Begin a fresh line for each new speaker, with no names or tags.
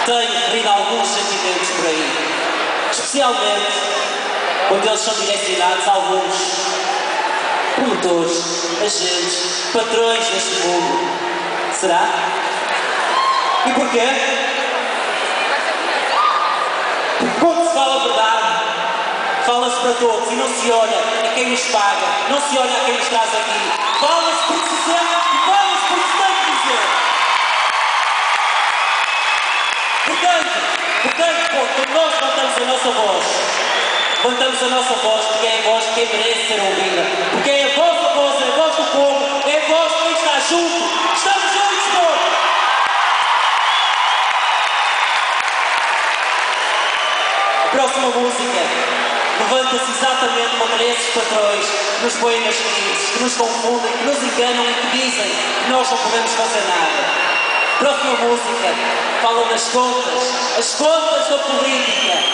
tenho referido alguns sentimentos por aí, especialmente quando eles são direcionados a alguns promotores, agentes, patrões deste mundo. Será? E porquê? Porque quando se fala a verdade, fala-se para todos e não se olha a quem nos paga, não se olha a quem nos traz aqui. Fala-se por se sente e fala-se por se tem que dizer. Portanto, quando nós levantamos a nossa voz, porque é a voz de quem merece ser ouvida, porque é a vossa voz, é a voz do povo, é a voz de quem está junto. Estamos juntos, povo! A próxima música levanta-se exatamente contra esses patrões que nos põem nas crises, que nos confundem, que nos enganam e que dizem que nós não podemos fazer nada. A próxima música fala das contas, as contas da política.